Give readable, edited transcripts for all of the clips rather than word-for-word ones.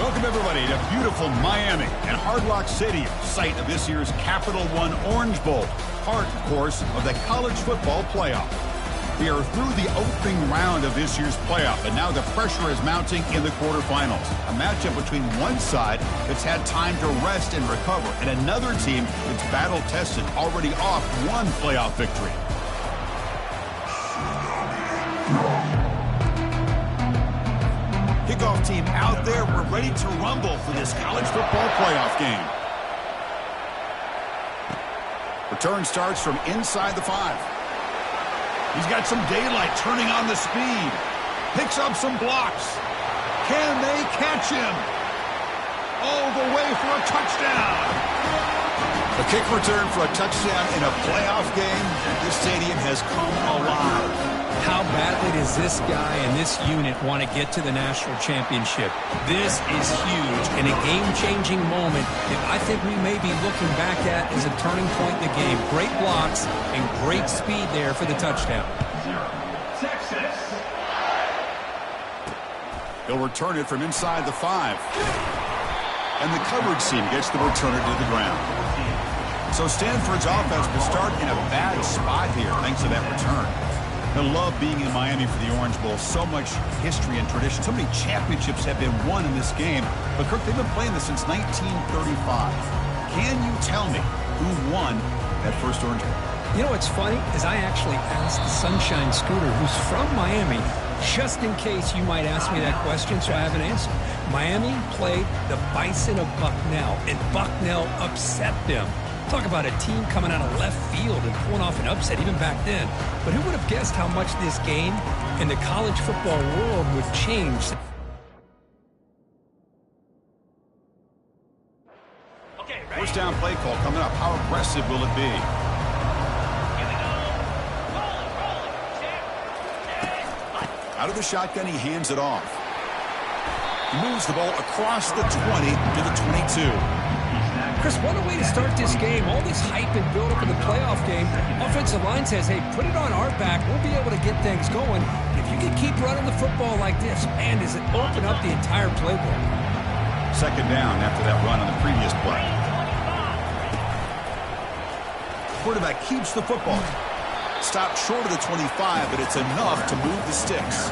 Welcome, everybody, to beautiful Miami and Hard Rock Stadium, site of this year's Capital One Orange Bowl, part, of course, of the college football playoff. We are through the opening round of this year's playoff, and now the pressure is mounting in the quarterfinals. A matchup between one side that's had time to rest and recover, and another team that's battle-tested, already off one playoff victory. Kickoff team out there. We're ready to rumble for this college football playoff game. Return starts from inside the 5. He's got some daylight turning on the speed. Picks up some blocks. Can they catch him? All the way for a touchdown. A kick return for a touchdown in a playoff game. This stadium has come alive. How badly does this guy and this unit want to get to the national championship? This is huge and a game-changing moment that I think we may be looking back at as a turning point in the game. Great blocks and great speed there for the touchdown. Texas. He'll return it from inside the 5. And the coverage team gets the returner to the ground. So Stanford's offense will start in a bad spot here thanks to that return. I love being in Miami for the Orange Bowl. So much history and tradition. So many championships have been won in this game. But, Kirk, they've been playing this since 1935. Can you tell me who won that first Orange Bowl? You know what's funny is I actually asked Sunshine Scooter, who's from Miami, just in case you might ask me that question, so I have an answer. Miami played the Bison of Bucknell, and Bucknell upset them. Talk about a team coming out of left field and pulling off an upset even back then. But who would have guessed how much this game in the college football world would change? Okay, right. First down play call coming up. How aggressive will it be? Out of the shotgun, he hands it off. He moves the ball across the 20 to the 22. Chris, what a way to start this game. All this hype and build-up in the playoff game. Offensive line says, hey, put it on our back. We'll be able to get things going. If you can keep running the football like this, man, does it open up the entire playbook. Second down after that run on the previous play. Quarterback keeps the football. Stopped short of the 25, but it's enough to move the sticks.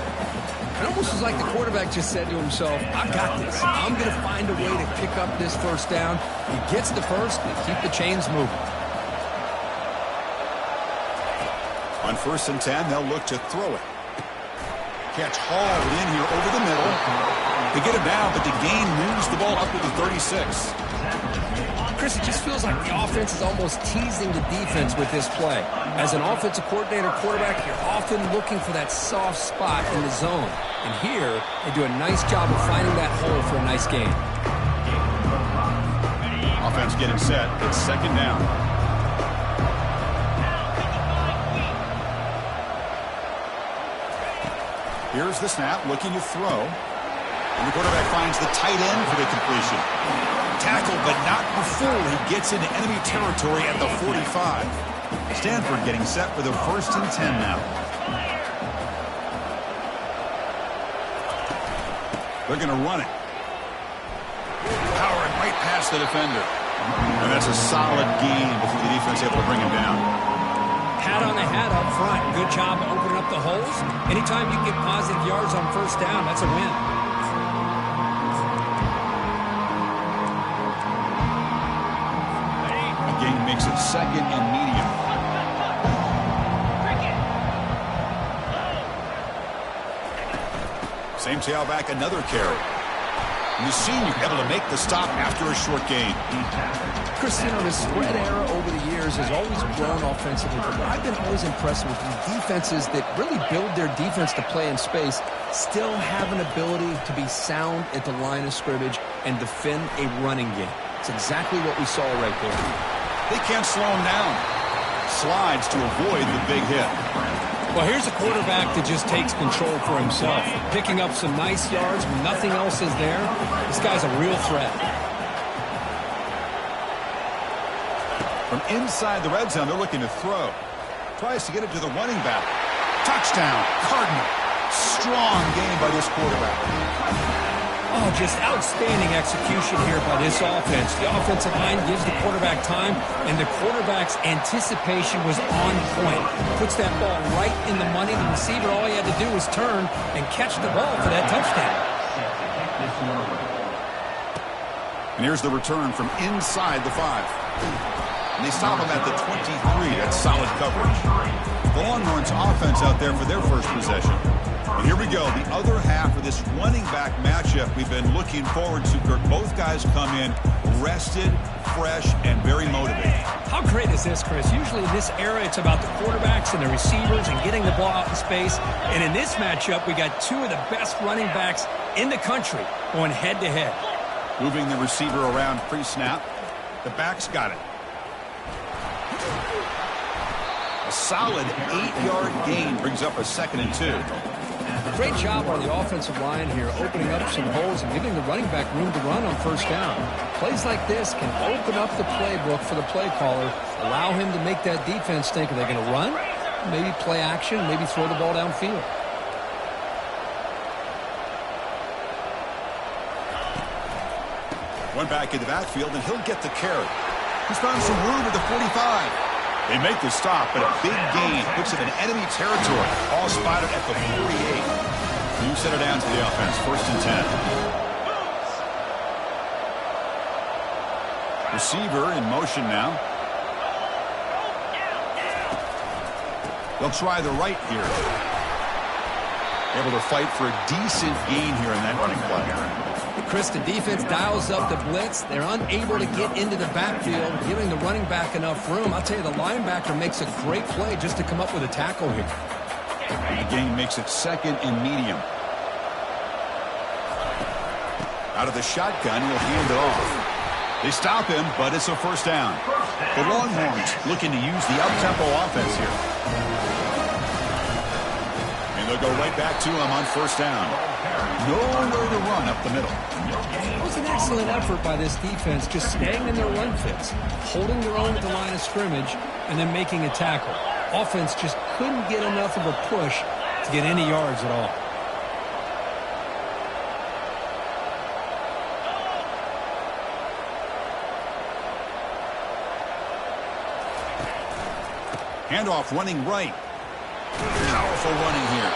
It almost was like the quarterback just said to himself, I got this. I'm going to find a way to pick up this first down. He gets the first and keep the chains moving. On 1st and 10, they'll look to throw it. Catch hauled in here over the middle. They get it down, but the gain moves the ball up to the 36. Chris, it just feels like the offense is almost teasing the defense with this play. As an offensive coordinator quarterback, you're often looking for that soft spot in the zone. And here, they do a nice job of finding that hole for a nice gain. Offense getting set. It's second down. Here's the snap, looking to throw. And the quarterback finds the tight end for the completion. Tackled, but not before he gets into enemy territory at the 45. Stanford getting set for the 1st and 10 now. They're going to run it. Powering right past the defender. And that's a solid gain before the defense able to bring him down. Hat on the hat up front. Good job opening up the holes. Anytime you get positive yards on first down, that's a win. Makes it second and medium. Same tailback, another carry. And the senior able to make the stop after a short gain. Chris, you know, the spread era over the years has always grown offensively, but I've been always impressed with these defenses that really build their defense to play in space, still have an ability to be sound at the line of scrimmage and defend a running game. It's exactly what we saw right there. They can't slow him down. Slides to avoid the big hit. Well, here's a quarterback that just takes control for himself. Picking up some nice yards when nothing else is there. This guy's a real threat. From inside the red zone, they're looking to throw. Tries to get it to the running back. Touchdown, Cardinal. Strong game by this quarterback. Oh, just outstanding execution here by this offense. The offensive line gives the quarterback time, and the quarterback's anticipation was on point. Puts that ball right in the money. The receiver, all he had to do was turn and catch the ball for that touchdown. And here's the return from inside the 5. And they stop him at the 23. That's solid coverage. The Longhorns offense out there for their first possession. And here we go, the other half of this running back matchup we've been looking forward to, Kirk. Both guys come in rested, fresh, and very motivated. How great is this, Chris? Usually in this era, it's about the quarterbacks and the receivers and getting the ball out in space. And in this matchup, we got two of the best running backs in the country going head-to-head. Moving the receiver around pre-snap. The back's got it. A solid 8-yard gain brings up a 2nd and 2. Great job on the offensive line here, opening up some holes and giving the running back room to run on first down. Plays like this can open up the playbook for the play caller, allow him to make that defense think, are they going to run? Maybe play action, maybe throw the ball downfield. One back in the backfield, and he'll get the carry. He's found some room at the 45. They make the stop, but a big gain puts it in enemy territory. All spotted at the 48. New set of downs to the offense, 1st and 10. Receiver in motion now. They'll try the right here. Able to fight for a decent gain here in that running play. Chris, the defense dials up the blitz. They're unable to get into the backfield, giving the running back enough room. I'll tell you, the linebacker makes a great play just to come up with a tackle here. And the game makes it 2nd and medium. Out of the shotgun, he'll hand it off. They stop him, but it's a 1st down. The Longhorns looking to use the up-tempo offense here. And they'll go right back to him on 1st down. Nowhere to run up the middle. It was an excellent effort by this defense, just staying in their run fits, holding their own at the line of scrimmage, and then making a tackle. Offense just couldn't get enough of a push to get any yards at all. Handoff running right. Powerful running here.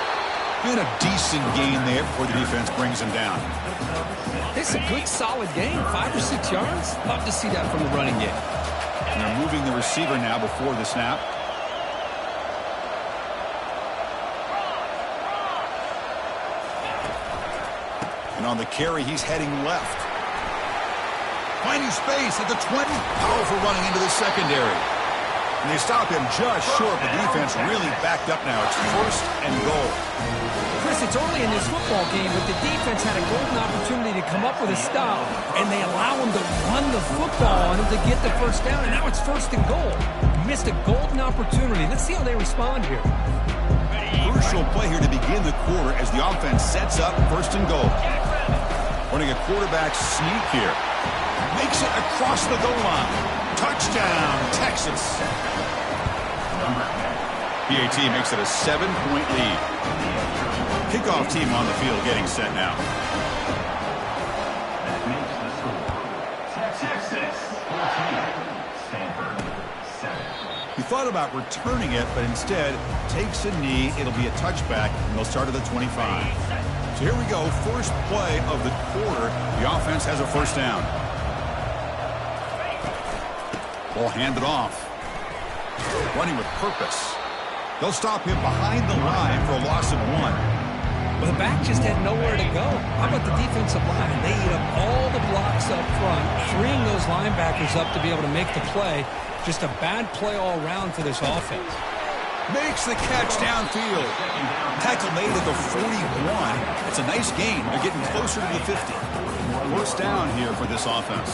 And a decent gain there before the defense brings him down. It's a good, solid gain. 5 or 6 yards. Love to see that from the running game. And they're moving the receiver now before the snap. And on the carry, he's heading left. Finding space at the 20. Powerful running into the secondary. And they stop him just short, but the defense really backed up now. It's 1st and goal. Chris, it's early in this football game, but the defense had a golden opportunity to come up with a stop, and they allow him to run the football on him to get the 1st down, and now it's 1st and goal. Missed a golden opportunity. Let's see how they respond here. Crucial play here to begin the quarter as the offense sets up 1st and goal. Running a quarterback sneak here. Makes it across the goal line. Touchdown, Texas. PAT makes it a 7-point lead. Kickoff team on the field getting set now. That makes the score Texas 14, Stanford 7. He thought about returning it, but instead takes a knee. It'll be a touchback, and they'll start at the 25. So here we go, first play of the quarter. The offense has a 1st down. Ball handed off. Running with purpose. They'll stop him behind the line for a loss of 1. Well, the back just had nowhere to go. How about the defensive line? They eat up all the blocks up front, freeing those linebackers up to be able to make the play. Just a bad play all around for this offense. Makes the catch downfield. Tackle made at the 41. It's a nice gain. They're getting closer to the 50. 1st down here for this offense.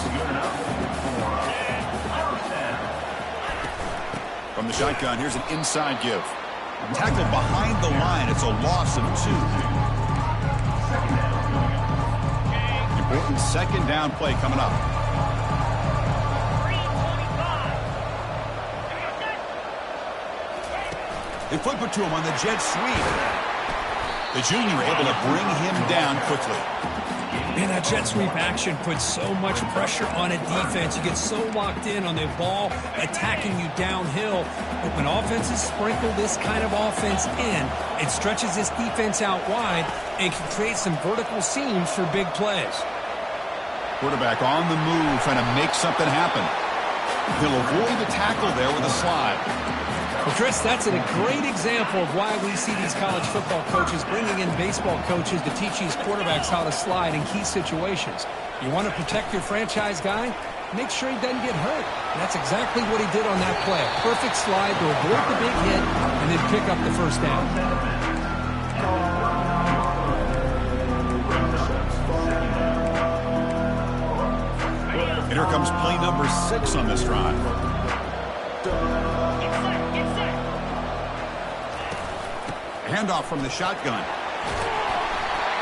From the shotgun, here's an inside give. Tackled behind the line. It's a loss of 2. Important 2nd down play coming up. They flip it to him on the jet sweep. The junior able to bring him down quickly. Man, that jet sweep action puts so much pressure on a defense. You get so locked in on the ball attacking you downhill. But when offenses sprinkle this kind of offense in, it stretches this defense out wide and can create some vertical seams for big plays. Quarterback on the move, trying to make something happen. He'll avoid the tackle there with a slide. Well, Chris, that's a great example of why we see these college football coaches bringing in baseball coaches to teach these quarterbacks how to slide in key situations. You want to protect your franchise guy? Make sure he doesn't get hurt. And that's exactly what he did on that play. Perfect slide to avoid the big hit and then pick up the first down. And here comes play number 6 on this drive. Handoff from the shotgun.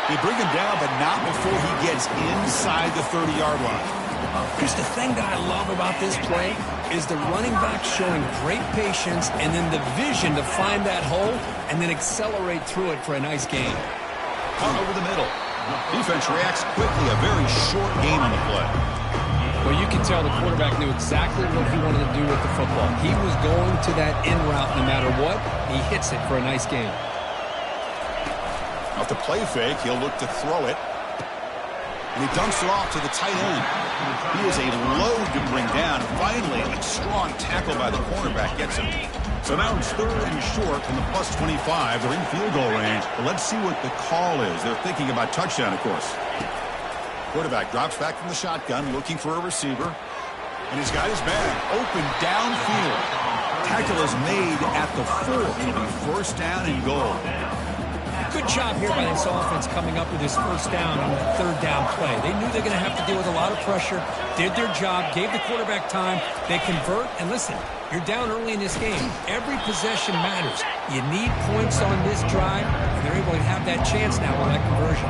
They bring him down, but not before he gets inside the 30-yard line. Chris, the thing that I love about this play is the running back showing great patience and then the vision to find that hole and then accelerate through it for a nice gain. Out over the middle. Defense reacts quickly. A very short gain on the play. Well, you can tell the quarterback knew exactly what he wanted to do with the football. He was going to that in route no matter what. He hits it for a nice gain. Off the play fake, he'll look to throw it. And he dumps it off to the tight end. He is a load to bring down. Finally, a strong tackle by the cornerback gets him. So now it's 3rd and short from the plus 25. They're in field goal range. But let's see what the call is. They're thinking about touchdown, of course. Quarterback drops back from the shotgun, looking for a receiver. And he's got his man open downfield. Tackle is made at the 4. It'll be first down and goal. Good job here by this offense coming up with this first down on that 3rd down play. They knew they're going to have to deal with a lot of pressure, did their job, gave the quarterback time. They convert, and listen, you're down early in this game. Every possession matters. You need points on this drive, and they're able to have that chance now on that conversion.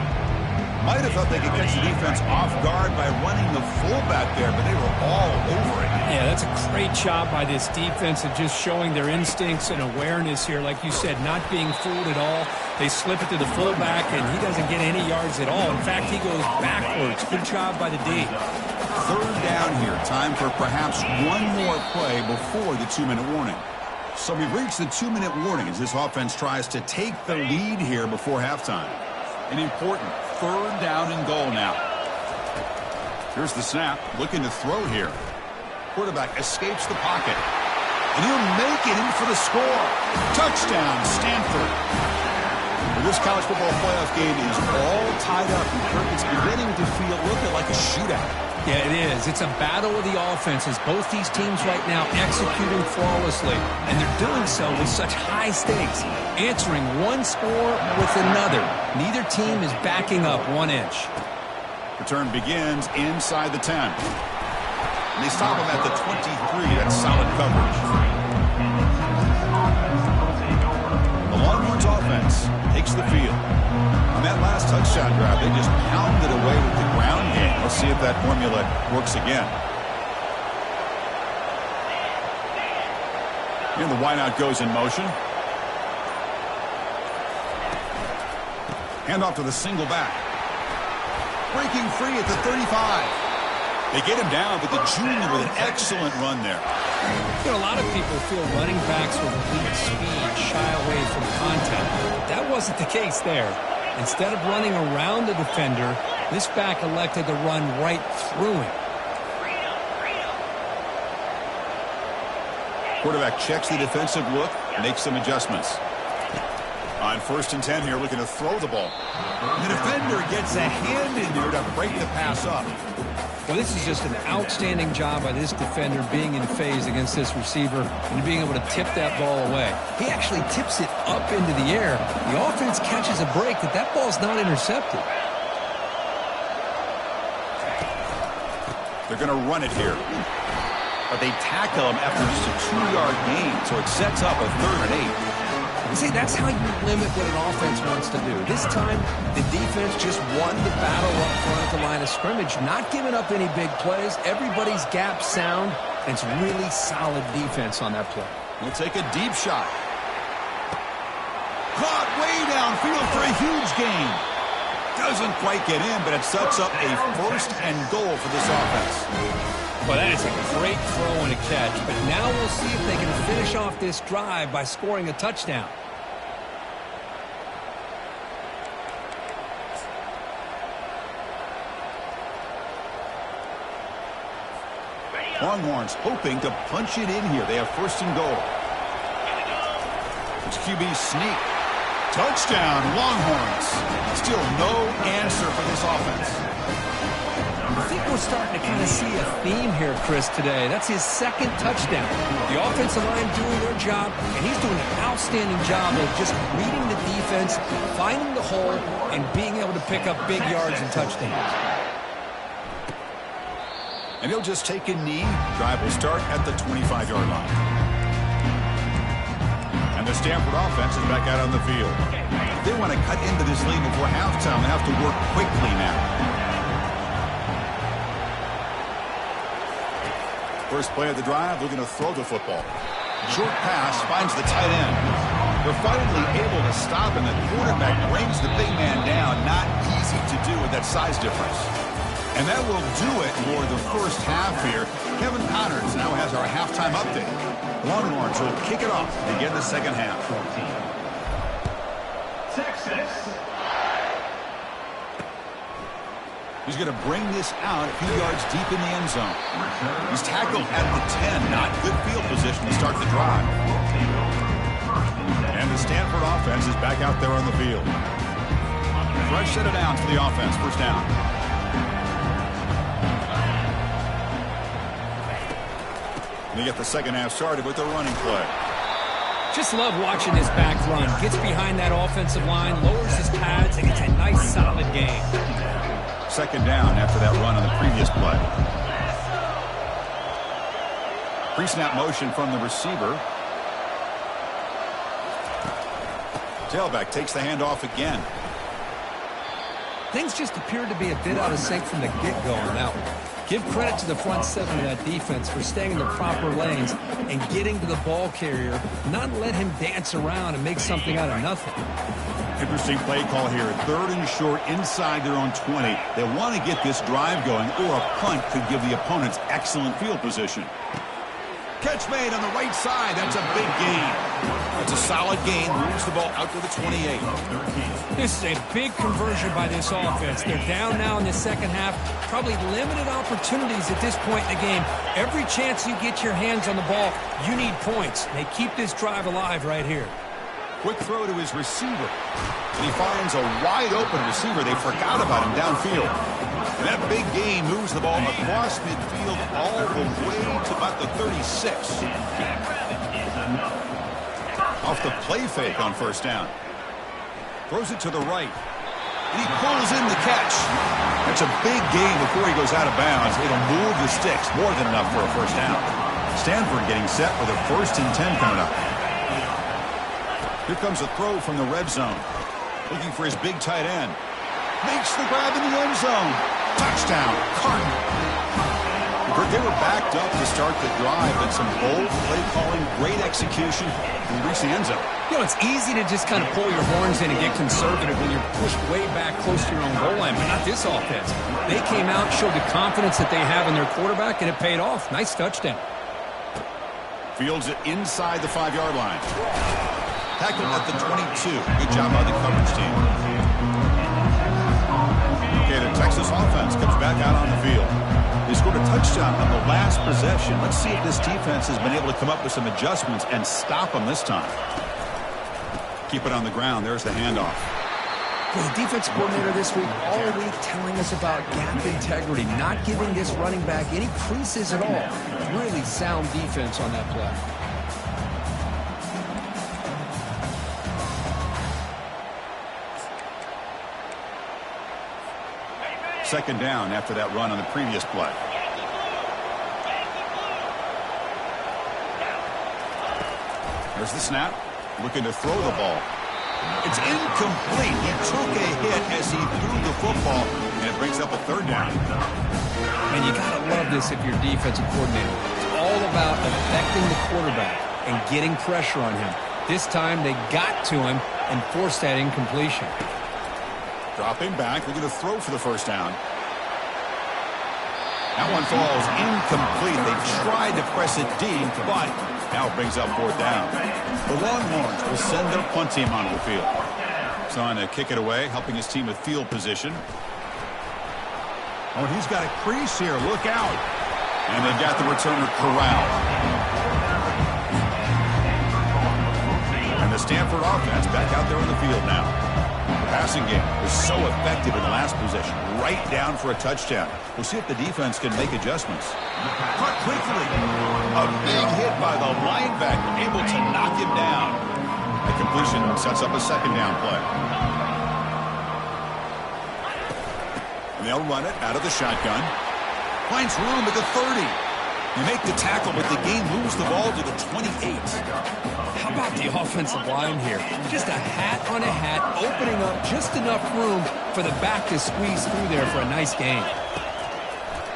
Might have thought they could catch the defense off guard by running the fullback there, but they were all over it. Yeah, that's a great job by this defense of just showing their instincts and awareness here. Like you said, not being fooled at all. They slip it to the fullback, and he doesn't get any yards at all. In fact, he goes backwards. Good job by the D. 3rd down here. Time for perhaps one more play before the 2-minute warning. So we've reached the 2-minute warning as this offense tries to take the lead here before halftime. An important 3rd down and goal now. Here's the snap. Looking to throw here. Quarterback escapes the pocket. And he'll make it in for the score. Touchdown, Stanford. Well, this college football playoff game is all tied up. It's beginning to feel a little bit like a shootout. Yeah, it is. It's a battle of the offenses. Both these teams right now executing flawlessly, and they're doing so with such high stakes, answering one score with another. Neither team is backing up 1 inch. Return begins inside the 10. And they stop him at the 23. That's solid coverage. The Longhorns offense takes the field. On that last touchdown drive, they just pounded away with the ground game. Let's see if that formula works again. And the wideout goes in motion. Handoff to the single back. Breaking free at the 35. They get him down, but the junior with an excellent run there. You know, a lot of people feel running backs with elite speed shy away from contact. That wasn't the case there. Instead of running around the defender, this back elected to run right through him. Quarterback checks the defensive look, makes some adjustments. On 1st and 10 here, looking to throw the ball. The defender gets a hand in there to break the pass up. Well, this is just an outstanding job by this defender being in phase against this receiver and being able to tip that ball away. He actually tips it up into the air. The offense catches a break that ball's not intercepted. They're going to run it here. But they tackle him after just a 2-yard gain, so it sets up a 3rd and 8. See, that's how you limit what an offense wants to do. This time, the defense just won the battle up front at the line of scrimmage, not giving up any big plays. Everybody's gap sound, and it's really solid defense on that play. We'll take a deep shot. Caught way downfield for a huge gain. Doesn't quite get in, but it sets up a 1st and goal for this offense. Well, that is a great throw and a catch, but now we'll see if they can finish off this drive by scoring a touchdown. Longhorns hoping to punch it in here. They have 1st and goal. It's QB sneak. Touchdown, Longhorns. Still no answer for this offense. I think we're starting to kind of see a theme here, Chris, today. That's his 2nd touchdown. The offensive line doing their job, and he's doing an outstanding job of just reading the defense, finding the hole, and being able to pick up big yards and touchdowns. And he'll just take a knee. Drive will start at the 25-yard line. And the Stanford offense is back out on the field. If they want to cut into this lead before halftime, they have to work quickly now. First play of the drive, looking to throw the football. Short pass finds the tight end. They're finally able to stop him. The quarterback brings the big man down. Not easy to do with that size difference. And that will do it for the first half here. Kevin Connors now has our halftime update. Longhorns will kick it off to begin the second half. Texas. He's going to bring this out a few yards deep in the end zone. He's tackled at the 10. Not good field position to start the drive. And the Stanford offense is back out there on the field. Fresh set of downs for the offense. First down. They get the second half started with a running play. Just love watching this back run. Gets behind that offensive line, lowers his pads, and it's a nice, solid game. Second down after that run on the previous play. Pre-snap motion from the receiver. Tailback takes the handoff again. Things just appeared to be a bit out of sync from the get-go on that one. Give credit to the front 7 of that defense for staying in the proper lanes and getting to the ball carrier, not let him dance around and make something out of nothing. Interesting play call here. 3rd and short inside their own 20. They want to get this drive going, or a punt could give the opponents excellent field position. Catch made on the right side. That's a big gain. That's a solid gain. Moves the ball out to the 28. This is a big conversion by this offense. They're down now in the second half. Probably limited opportunities at this point in the game. Every chance you get your hands on the ball, you need points. They keep this drive alive right here. Quick throw to his receiver. And he finds a wide-open receiver. They forgot about him downfield. And that big gain moves the ball across midfield all the way to about the 36. Off the play fake on first down. Throws it to the right. And he pulls in the catch. That's a big gain before he goes out of bounds. It'll move the sticks. More than enough for a first down. Stanford getting set with a 1st and 10 coming up. Here comes a throw from the red zone. Looking for his big tight end. Makes the grab in the end zone. Touchdown, Cardinal. They were backed up to start the drive, but some bold play calling, great execution, and reach the end zone. You know, it's easy to just kind of pull your horns in and get conservative when you're pushed way back close to your own goal line, but not this offense. They came out, showed the confidence that they have in their quarterback, and it paid off. Nice touchdown. Fields it inside the 5-yard line. Tackled at the 22. Good job by the coverage team. Okay, the Texas offense comes back out on the field. They scored a touchdown on the last possession. Let's see if this defense has been able to come up with some adjustments and stop them this time. Keep it on the ground. There's the handoff. Well, the defense coordinator this week all week telling us about gap integrity, not giving this running back any creases at all. Really sound defense on that play. Second down after that run on the previous play. There's the snap. Looking to throw the ball. It's incomplete. He took a hit as he threw the football, and it brings up a 3rd down. And you got to love this if you're a defensive coordinator. It's all about affecting the quarterback and getting pressure on him. This time they got to him and forced that incompletion. Dropping back, they're going to throw for the first down. That one falls incomplete. They tried to press it deep, but now it brings up fourth down. The Longhorns will send their punt team onto the field. Trying to kick it away, helping his team with field position. Oh, he's got a crease here. Look out. And they've got the returner corralled. And the Stanford offense back out there on the field now. The passing game was so effective in the last possession, right down for a touchdown. We'll see if the defense can make adjustments. Caught quickly. A big hit by the linebacker, able to knock him down. The completion sets up a second down play. And they'll run it out of the shotgun. Finds room at the 30. You make the tackle, but the game moves the ball to the 28. How about the offensive line here? Just a hat on a hat, opening up just enough room for the back to squeeze through there for a nice gain.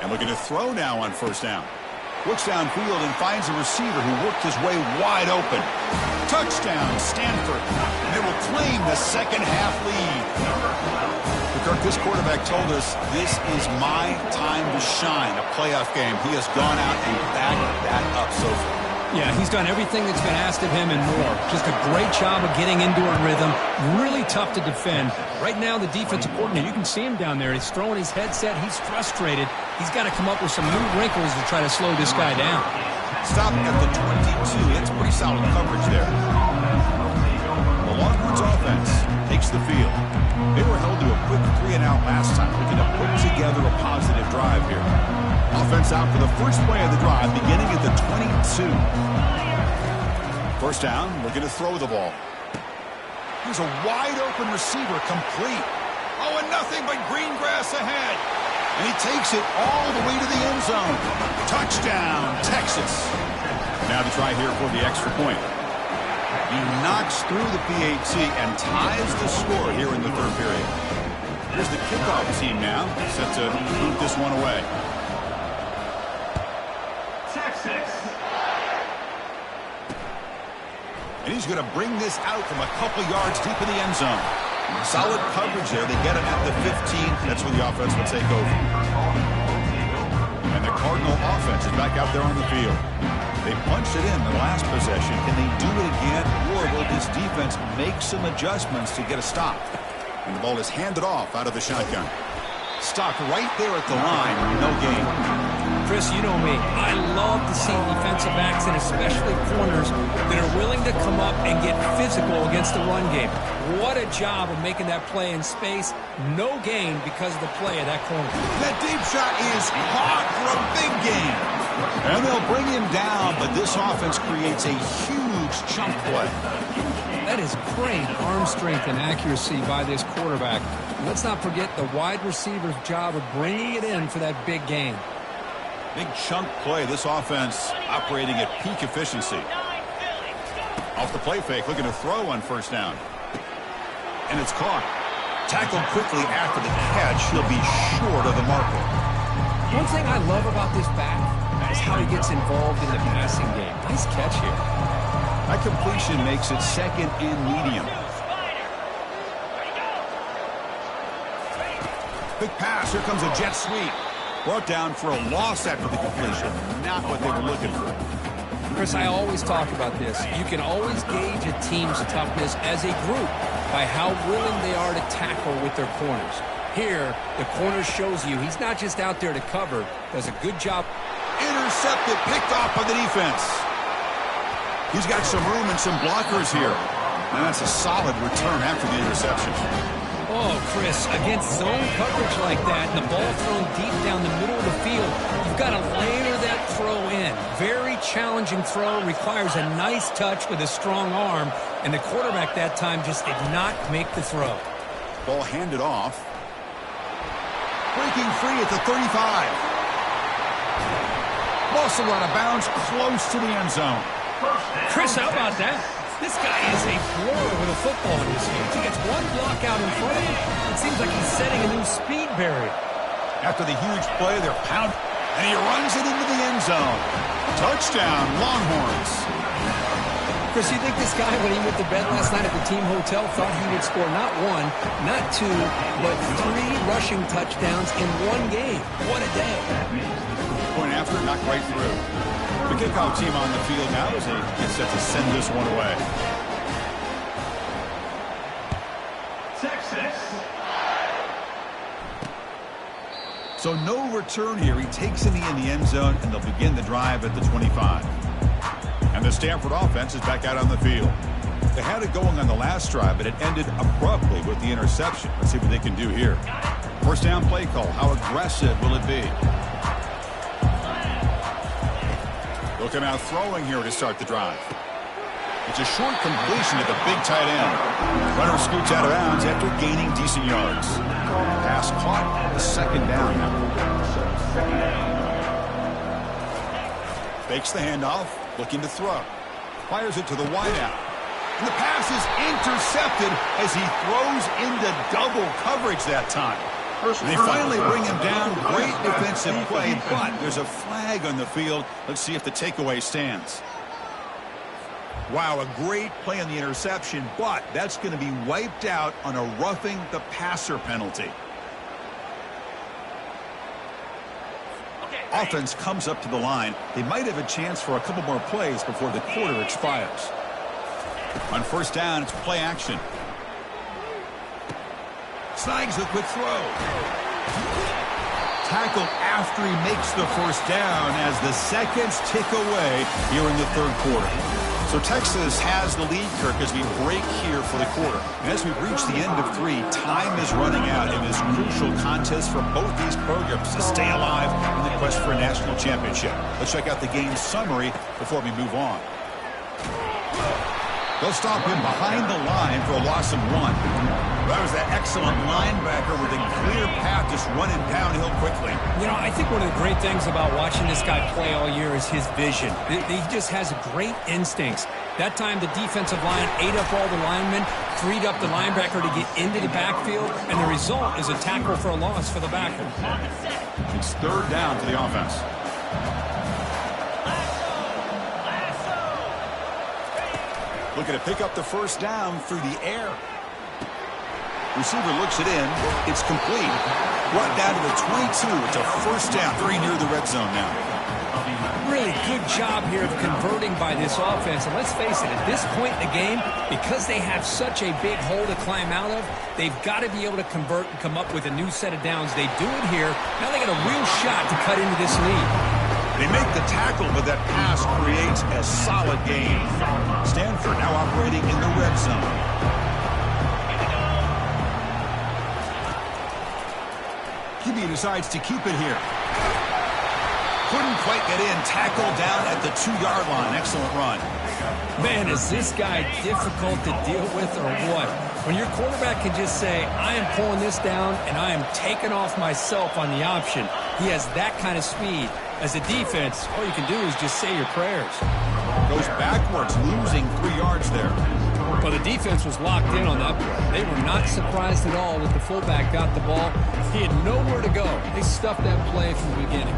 And looking to throw now on first down. Looks downfield and finds a receiver who worked his way wide open. Touchdown, Stanford. And they will claim the second half lead. Kirk, this quarterback told us this is my time to shine, a playoff game. He has gone out and backed that up so far. Yeah, he's done everything that's been asked of him and more. Just a great job of getting into a rhythm. Really tough to defend. Right now, the defensive coordinator, you can see him down there. He's throwing his headset. He's frustrated. He's got to come up with some new wrinkles to try to slow this guy down. Stop at the 22. That's pretty solid coverage there. The Longhorns offense takes the field. They were held to a quick 3-and-out last time, looking to put together a positive drive here. Offense out for the first play of the drive, beginning at the 22. First down, looking to throw the ball. Here's a wide-open receiver, complete. Oh, and nothing but green grass ahead. And he takes it all the way to the end zone. Touchdown, Texas. Now to try here for the extra point. He knocks through the PAT and ties the score here in the third period. Here's the kickoff team now, set to move this one away. Texas. And he's going to bring this out from a couple yards deep in the end zone. Solid coverage there. They get him at the 15. That's where the offense will take over. And the Cardinal offense is back out there on the field. They punched it in the last possession. Can they do it again, or will this defense make some adjustments to get a stop? And the ball is handed off out of the shotgun. Stopped right there at the line. No gain. Chris, you know me. I love to see defensive backs and especially corners that are willing to come up and get physical against the run game. What a job of making that play in space. No gain because of the play of that corner. That deep shot is caught for a big gain. And they'll bring him down, but this offense creates a huge chunk play. That is great arm strength and accuracy by this quarterback. Let's not forget the wide receiver's job of bringing it in for that big gain. Big chunk play. This offense operating at peak efficiency. Off the play fake, looking to throw on first down. And it's caught. Tackled quickly after the catch. He'll be short of the marker. One thing I love about this back is how he gets involved in the passing game. Nice catch here. That completion makes it second and medium. Big pass. Here comes a jet sweep. Brought down for a loss after the completion. Not what they were looking for. Chris, I always talk about this. You can always gauge a team's toughness as a group by how willing they are to tackle with their corners. Here, the corner shows you he's not just out there to cover. Does a good job. Intercepted, picked off by the defense. He's got some room and some blockers here. And that's a solid return after the interception. Oh, Chris, against zone coverage like that, and the ball thrown deep down the middle of the field, you've got to layer that throw in. Very challenging throw, requires a nice touch with a strong arm, and the quarterback that time just did not make the throw. Ball handed off. Breaking free at the 35. Also out of bounds, close to the end zone. Chris, how about that? This guy is a blower with a football in his hands. He gets one block out in front of him. It seems like he's setting a new speed barrier. After the huge play, they're pounding, and he runs it into the end zone. Touchdown, Longhorns. Chris, you think this guy, when he went to bed last night at the team hotel, thought he would score not one, not two, but 3 rushing touchdowns in one game? What a day. Point after, not quite through. The kickoff team on the field now as they get set to send this one away. Texas. So no return here. He takes it in the end zone, and they'll begin the drive at the 25. And the Stanford offense is back out on the field. They had it going on the last drive, but it ended abruptly with the interception. Let's see what they can do here. First down play call. How aggressive will it be? They'll come out throwing here to start the drive. It's a short completion to the big tight end. Runner scoots out of bounds after gaining decent yards. Pass caught, a second down now. Fakes the handoff, looking to throw. Fires it to the wideout. And the pass is intercepted as he throws into double coverage that time. They finally bring him down. Great defensive play, but there's a flag on the field. Let's see if the takeaway stands. Wow, a great play on the interception, but that's going to be wiped out on a roughing the passer penalty. Offense comes up to the line. They might have a chance for a couple more plays before the quarter expires. On first down, it's play action. Snags the quick throw. Tackled after he makes the first down as the seconds tick away here in the third quarter. So Texas has the lead, Kirk, as we break here for the quarter. And as we reach the end of 3, time is running out in this crucial contest for both these programs to stay alive in the quest for a national championship. Let's check out the game summary before we move on. They'll stop him behind the line for a loss of 1. That was that excellent linebacker with a clear path just running downhill quickly. You know, I think one of the great things about watching this guy play all year is his vision. He just has great instincts. That time the defensive line ate up all the linemen, freed up the linebacker to get into the backfield, and the result is a tackle for a loss for the backer. It's third down to the offense. Looking to pick up the first down through the air. Receiver looks it in. It's complete. Brought down to the 22. It's a first down. Very near the red zone now. Really good job here of converting by this offense. And let's face it, at this point in the game, because they have such a big hole to climb out of, they've got to be able to convert and come up with a new set of downs. They do it here. Now they got a real shot to cut into this lead. They make the tackle, but that pass creates a solid gain. Stanford now operating in the red zone. QB decides to keep it here. Couldn't quite get in. Tackled down at the 2-yard line. Excellent run. Man, is this guy difficult to deal with or what? When your quarterback can just say, I am pulling this down and I am taking off myself on the option. He has that kind of speed. As a defense, all you can do is just say your prayers. Goes backwards, losing 3 yards there. Well, the defense was locked in on that play. They were not surprised at all that the fullback got the ball. He had nowhere to go. They stuffed that play from the beginning.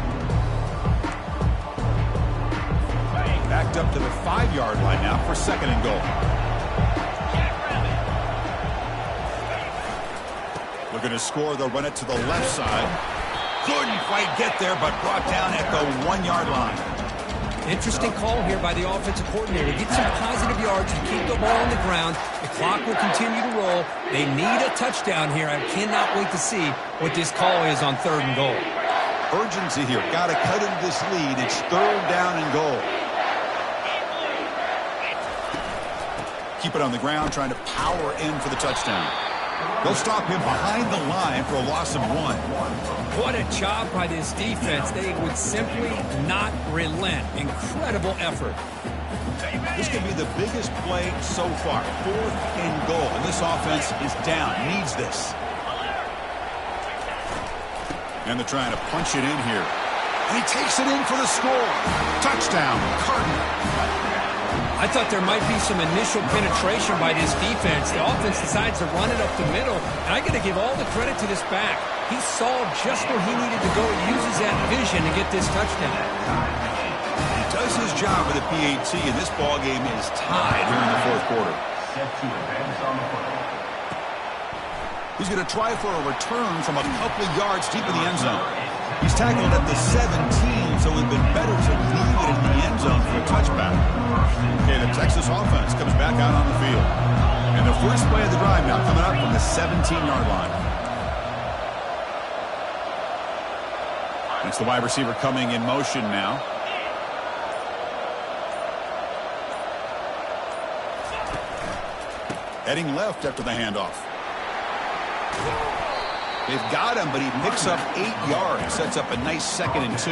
Backed up to the 5-yard line now for second and goal. Looking to score, they'll run it to the left side. Couldn't quite get there, but brought down at the 1-yard line. Interesting call here by the offensive coordinator. Get some positive yards and keep the ball on the ground. The clock will continue to roll. They need a touchdown here. I cannot wait to see what this call is on third and goal. Urgency here. Got to cut into this lead. It's third down and goal. Keep it on the ground, trying to power in for the touchdown. They'll stop him behind the line for a loss of 1. What a job by this defense. They would simply not relent. Incredible effort. This could be the biggest play so far. 4th and goal. And this offense is down. Needs this. And they're trying to punch it in here. And he takes it in for the score. Touchdown, Cardinal. I thought there might be some initial penetration by this defense. The offense decides to run it up the middle, and I got to give all the credit to this back. He saw just where he needed to go. He uses that vision to get this touchdown. He does his job with a PAT, and this ball game is tied here in the fourth quarter. Set to advance on the football. He's going to try for a return from a couple of yards deep in the end zone. He's tackled at the 17, so it would have been better to leave it in the end zone for a touchback. Okay, the Texas offense comes back out on the field. And the first play of the drive now coming up from the 17-yard line. It's the wide receiver coming in motion now. Heading left after the handoff. They've got him, but he picks up 8 yards. Sets up a nice 2nd and 2.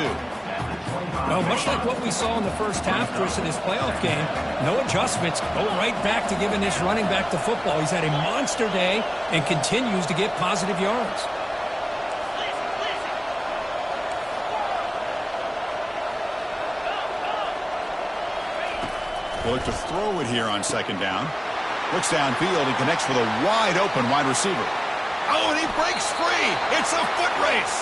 Well, much like what we saw in the first half, Chris, in his playoff game, no adjustments. Go right back to giving this running back the football. He's had a monster day and continues to get positive yards. We'll look to throw it here on 2nd down. Looks downfield and connects with a wide-open wide receiver. Oh, and he breaks free. It's a foot race.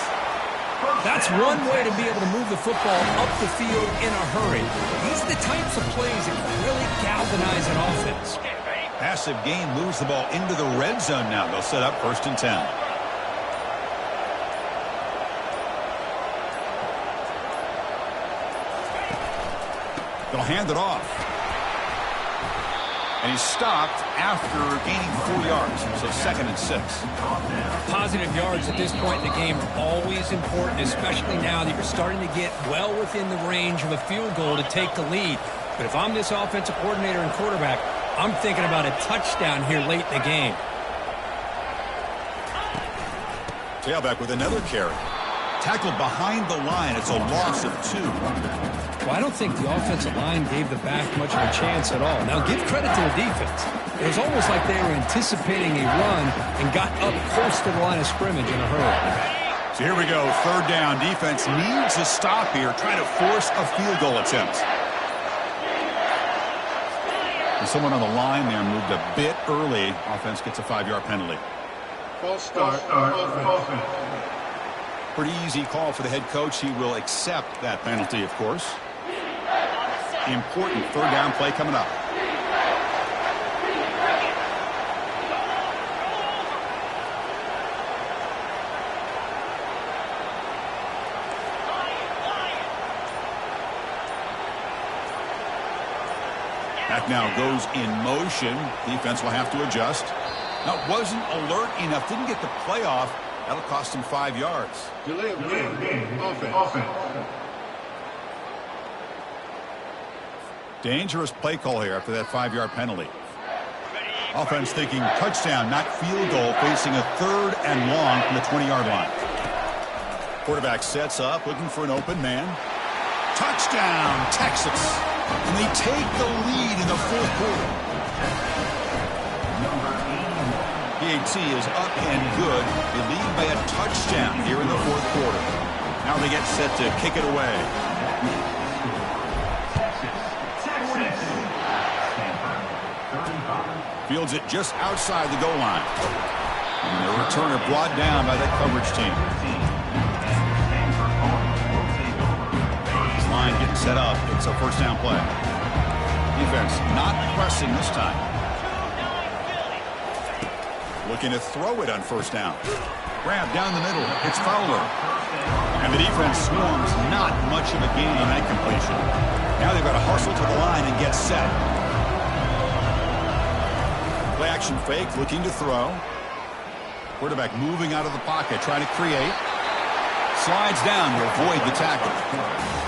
That's one way to be able to move the football up the field in a hurry. These are the types of plays that can really galvanize an offense. Passive gain moves the ball into the red zone now. They'll set up 1st and 10. They'll hand it off. And he's stopped after gaining 4 yards. So 2nd and 6. Positive yards at this point in the game are always important, especially now that you're starting to get well within the range of a field goal to take the lead. But if I'm this offensive coordinator and quarterback, I'm thinking about a touchdown here late in the game. Tailback with another carry. Tackled behind the line. It's a loss of 2. Well, I don't think the offensive line gave the back much of a chance at all. Now, give credit to the defense. It was almost like they were anticipating a run and got up close to the line of scrimmage in a hurry. So here we go, 3rd down. Defense needs a stop here, trying to force a field goal attempt. And someone on the line there moved a bit early. Offense gets a 5-yard penalty. False start. Offense. Pretty easy call for the head coach. He will accept that penalty, of course. Important 3rd down play coming up. Back now goes in motion. Defense will have to adjust. Now, wasn't alert enough. Didn't get the play off. That'll cost him 5 yards. Delay of game. Offense. Dangerous play call here after that 5-yard penalty. Offense thinking touchdown, not field goal, facing a 3rd and long from the 20-yard line. Quarterback sets up, looking for an open man. Touchdown, Texas. And they take the lead in the 4th quarter. PAT is up and good. They lead by a touchdown here in the 4th quarter. Now they get set to kick it away. Fields it just outside the goal line. And the returner brought down by that coverage team. This line getting set up. It's a 1st down play. Defense not pressing this time. Looking to throw it on 1st down. Grab down the middle. It's Fowler. And the defense swarms. Not much of a gain on that completion. Now they've got to hustle to the line and get set. Play action fake, looking to throw. Quarterback moving out of the pocket, trying to create. Slides down to avoid the tackle.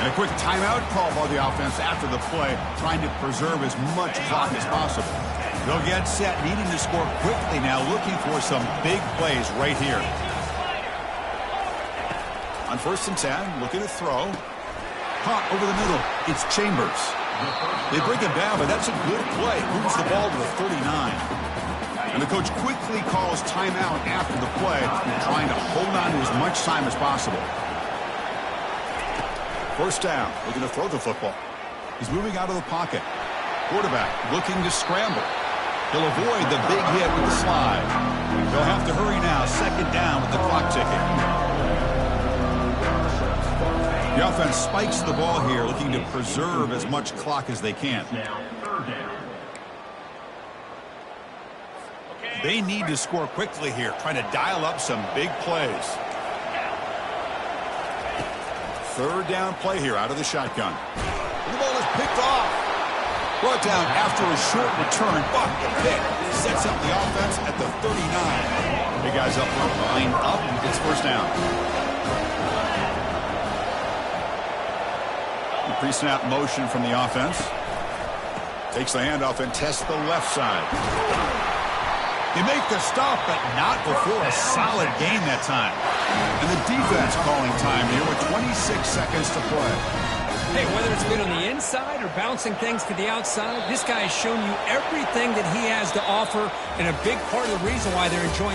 And a quick timeout call by the offense after the play, trying to preserve as much clock as possible. They'll get set, needing to score quickly now, looking for some big plays right here. On 1st and 10, looking to throw. Caught over the middle. It's Chambers. They bring him down, but that's a good play. Moves the ball to the 39. And the coach quickly calls timeout after the play, trying to hold on to as much time as possible. 1st down, looking to throw the football. He's moving out of the pocket. Quarterback looking to scramble. He'll avoid the big hit with the slide. They'll have to hurry now. 2nd down with the clock ticking. The offense spikes the ball here, looking to preserve as much clock as they can. Now, third down. They need to score quickly here, trying to dial up some big plays. Third down play here out of the shotgun. The ball is picked off. Brought down after a short return, but the pick sets up the offense at the 39. Big guys up front, line up, it's first down. Pre-snap motion from the offense. Takes the handoff and tests the left side. They make the stop, but not before a solid gain that time. And the defense calling time here with 26 seconds to play. Hey, whether it's been on the inside or bouncing things to the outside, this guy has shown you everything that he has to offer, and a big part of the reason why they're enjoying